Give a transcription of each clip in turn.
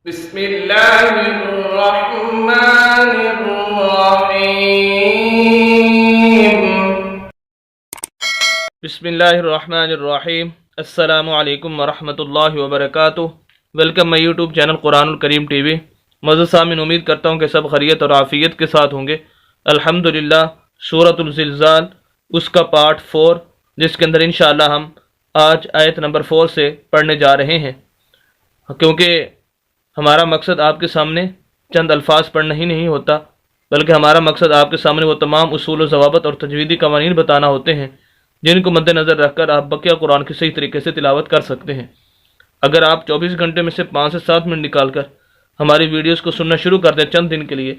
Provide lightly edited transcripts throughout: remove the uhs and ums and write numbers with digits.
بسم اللہ الرحمن الرحیم بسم اللہ الرحمن الرحیم۔ السلام علیکم ورحمۃ اللہ وبرکاتہ۔ ویلکم مائی یوٹیوب چینل قرآن الکریم ٹی وی۔ معزز سامعین، امید کرتا ہوں کہ سب خیریت اور عافیت کے ساتھ ہوں گے۔ الحمدللہ سورۃ الزلزال اس کا پارٹ 4، جس کے اندر انشاءاللہ ہم آج آیت نمبر 4 سے پڑھنے جا رہے ہیں، کیونکہ ہمارا مقصد آپ کے سامنے چند الفاظ پڑھنا ہی نہیں ہوتا، بلکہ ہمارا مقصد آپ کے سامنے وہ تمام اصول و ضوابط اور تجویدی قوانین بتانا ہوتے ہیں جن کو مد نظر رکھ کر آپ بقیہ قرآن کی صحیح طریقے سے تلاوت کر سکتے ہیں۔ اگر آپ 24 گھنٹے میں سے 5 سے 7 منٹ نکال کر ہماری ویڈیوز کو سننا شروع کر دیں چند دن کے لیے،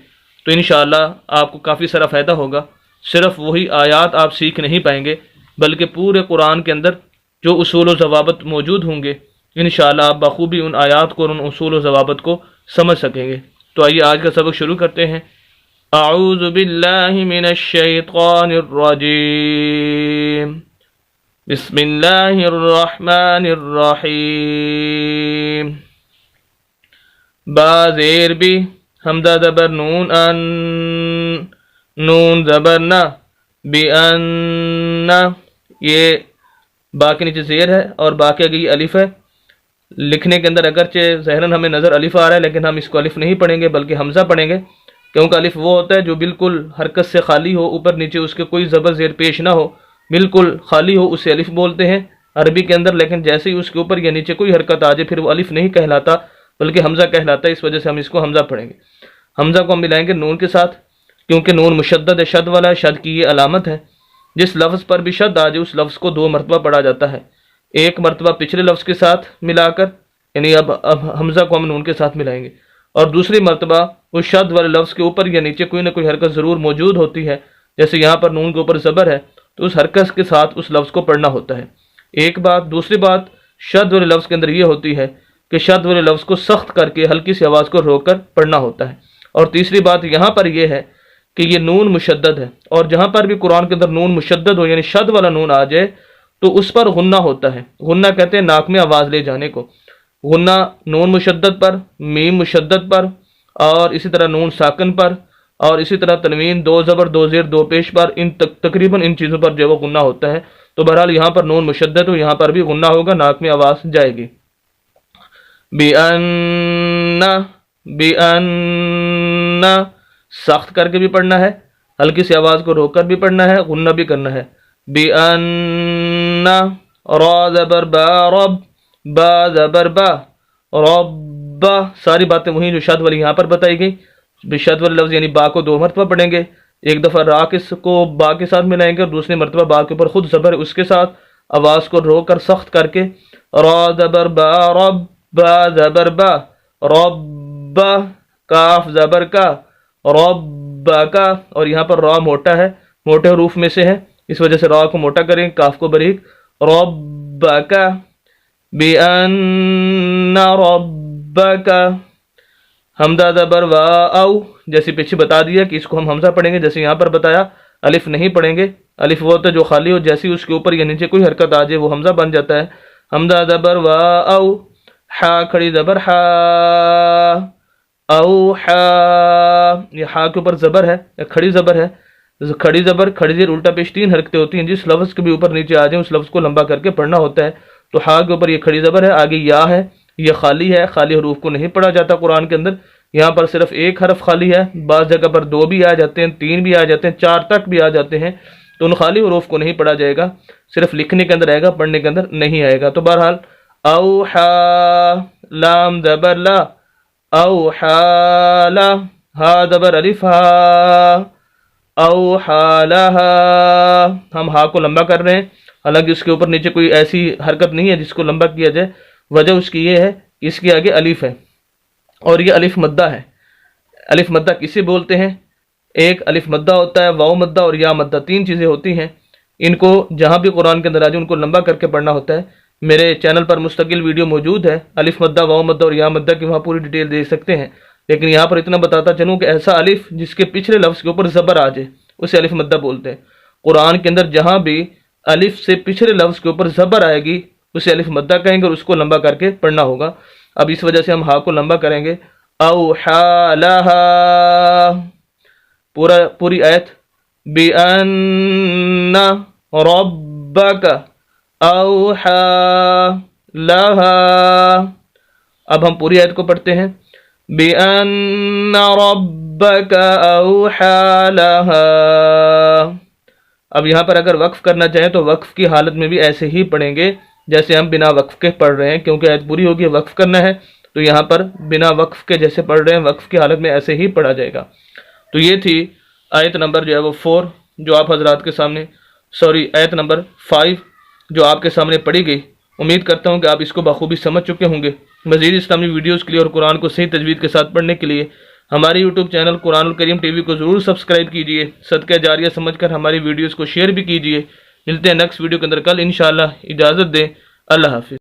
تو انشاءاللہ آپ کو کافی سارا فائدہ ہوگا۔ صرف وہی آیات آپ سیکھ نہیں پائیں گے، بلکہ پورے قرآن کے اندر جو اصول و ضوابط موجود ہوں گے، انشاءاللہ آپ بخوبی ان آیات کو اور ان اصول و ضوابط کو سمجھ سکیں گے۔ تو آئیے آج کا سبق شروع کرتے ہیں۔ اعوذ باللہ من الشیطان الرجیم، بسم اللہ الرحمن الرحیم۔ با زیر بھی، حمزہ زبر نون ان، نون زبر نہ، بی ان، یہ با کے نیچے زیر ہے اور با کے آگے الف ہے۔ لکھنے کے اندر اگرچہ ظاہراً ہمیں نظر الف آ رہا ہے، لیکن ہم اس کو الف نہیں پڑھیں گے بلکہ حمزہ پڑھیں گے، کیونکہ الف وہ ہوتا ہے جو بالکل حرکت سے خالی ہو، اوپر نیچے اس کے کوئی زبر زیر پیش نہ ہو، بالکل خالی ہو، اسے الف بولتے ہیں عربی کے اندر۔ لیکن جیسے ہی اس کے اوپر یا نیچے کوئی حرکت آ جائے پھر وہ الف نہیں کہلاتا بلکہ حمزہ کہلاتا ہے، اس وجہ سے ہم اس کو حمزہ پڑھیں گے۔ حمزہ کو ہم ملائیں گے نون کے ساتھ، کیونکہ نون مشدد ہے، شد والا ہے، شد کی یہ علامت ہے۔ جس لفظ پر بھی شد آ جائے اس لفظ کو 2 مرتبہ پڑھا جاتا ہے، ایک مرتبہ پچھلے لفظ کے ساتھ ملا کر، یعنی اب حمزہ کو ہم نون کے ساتھ ملائیں گے، اور دوسری مرتبہ اس شد والے لفظ کے اوپر یا نیچے کوئی نہ کوئی حرکت ضرور موجود ہوتی ہے، جیسے یہاں پر نون کے اوپر زبر ہے تو اس حرکت کے ساتھ اس لفظ کو پڑھنا ہوتا ہے، ایک بات۔ دوسری بات شد والے لفظ کے اندر یہ ہوتی ہے کہ شد والے لفظ کو سخت کر کے ہلکی سی آواز کو روک کر پڑھنا ہوتا ہے۔ اور تیسری بات یہاں پر یہ ہے کہ یہ نون مشدد ہے، اور جہاں پر بھی قرآن کے اندر نون مشدد ہو، یعنی شد والا نون آ جائے تو اس پر غنہ ہوتا ہے۔ غنہ کہتے ہیں ناک میں آواز لے جانے کو۔ غنہ نون مشدد پر، میم مشدد پر، اور اسی طرح نون ساکن پر، اور اسی طرح تنوین 2 زبر 2 زیر 2 پیش پر، تقریباً ان چیزوں پر جو وہ غنہ ہوتا ہے۔ تو بہرحال یہاں پر نون مشدد ہو، یہاں پر بھی غنہ ہوگا، ناک میں آواز جائے گی۔ بِأَنَّ سخت کر کے بھی پڑھنا ہے، ہلکی سی آواز کو روک کر بھی پڑھنا ہے، غنہ بھی کرنا ہے۔ بِأَنَّ را زبر با رب، با زبر با رب، ساری باتیں وہیں جو شد والی یہاں پر بتائی گئی۔ شد والا لفظ یعنی با کو 2 مرتبہ پڑھیں گے، ایک دفعہ را کو با کے ساتھ ملائیں گے اور دوسری مرتبہ با کے اوپر خود زبر ہے اس کے ساتھ آواز کو روک کر سخت کر کے، را زبر با رب، با زبر با رب، کاف زبر کا، رب کا، اور یہاں پر را موٹا ہے، موٹے حروف میں سے ہے، اس وجہ سے را کو موٹا کریں، کاف کو باریک، رب کا۔ بِأَنَّ رَبَّكَ، حمزہ زبر وا او، جیسے پیچھے بتا دیا کہ اس کو ہم حمزہ پڑھیں گے، جیسے یہاں پر بتایا الف نہیں پڑھیں گے، الف وہ ہوتا ہے جو خالی ہو، جیسے اس کے اوپر یا نیچے کوئی حرکت آ جائے وہ حمزہ بن جاتا ہے۔ حمزہ زبر وا او، حا کھڑی زبر حا، او حا، یہ حا کے اوپر زبر ہے، کھڑی زبر ہے، کھڑی زبر کھڑی زیر الٹا پیش 3 حرکتیں ہوتی ہیں، جس لفظ کے بھی اوپر نیچے آ جائیں اس لفظ کو لمبا کر کے پڑھنا ہوتا ہے۔ تو ہا کے اوپر یہ کھڑی زبر ہے، آگے یا ہے، یہ خالی ہے، خالی حروف کو نہیں پڑھا جاتا قرآن کے اندر، یہاں پر صرف ایک حرف خالی ہے، بعض جگہ پر 2 بھی آ جاتے ہیں، 3 بھی آ جاتے ہیں، 4 تک بھی آ جاتے ہیں، تو ان خالی حروف کو نہیں پڑھا جائے گا، صرف لکھنے کے اندر آئے گا، پڑھنے کے اندر نہیں آئے گا۔ تو بہرحال اوحا، لام زبر لا، اوحا لا، ہا زبر الف ہا، اوحا لہا، ہم ہا کو لمبا کر رہے ہیں، حالانکہ اس کے اوپر نیچے کوئی ایسی حرکت نہیں ہے جس کو لمبا کیا جائے، وجہ اس کی یہ ہے کہ اس کے آگے الف ہے، اور یہ الف مدہ ہے۔ الف مدہ کسے بولتے ہیں؟ ایک الف مدہ ہوتا ہے، واو مدہ اور یا مدہ، 3 چیزیں ہوتی ہیں، ان کو جہاں بھی قرآن کے اندر آ جائے ان کو لمبا کر کے پڑھنا ہوتا ہے۔ میرے چینل پر مستقل ویڈیو موجود ہے الف مدہ، واو مدہ اور یا مدہ کی، وہاں پوری ڈیٹیل دیکھ سکتے ہیں، لیکن یہاں پر اتنا بتاتا چلوں کہ ایسا الف جس کے پچھلے لفظ کے اوپر زبر آ جائے اسے الف مدہ بولتے ہیں۔ قرآن کے اندر جہاں بھی الف سے پچھلے لفظ کے اوپر زبر آئے گی اسے الف مدہ کہیں گے اور اس کو لمبا کر کے پڑھنا ہوگا۔ اب اس وجہ سے ہم ہا کو لمبا کریں گے. اوحا لہا، پوری آیت. بِأَنَّ رَبَّكَ اوحا لہا. اب ہم پوری آیت کو پڑھتے ہیں. بِأَنَّ رَبَّكَ اوحا لہا. اب یہاں پر اگر وقف کرنا چاہیں تو وقف کی حالت میں بھی ایسے ہی پڑھیں گے جیسے ہم بنا وقف کے پڑھ رہے ہیں، کیونکہ آیت پوری ہوگی، وقف کرنا ہے تو یہاں پر بنا وقف کے جیسے پڑھ رہے ہیں وقف کی حالت میں ایسے ہی پڑھا جائے گا. تو یہ تھی آیت نمبر جو ہے وہ 4 جو آپ حضرات کے سامنے آیت نمبر 5 جو آپ کے سامنے پڑھی گئی. امید کرتا ہوں کہ آپ اس کو بخوبی سمجھ چکے ہوں گے. مزید اسلامی ویڈیوز کے لیے اور قرآن کو صحیح تجوید کے ساتھ پڑھنے کے لیے ہمارے یوٹیوب چینل قرآن الکریم ٹی وی کو ضرور سبسکرائب کیجئے. صدقہ جاریہ سمجھ کر ہماری ویڈیوز کو شیئر بھی کیجئے. ملتے ہیں نیکسٹ ویڈیو کے اندر کل انشاءاللہ. اجازت دیں. اللہ حافظ.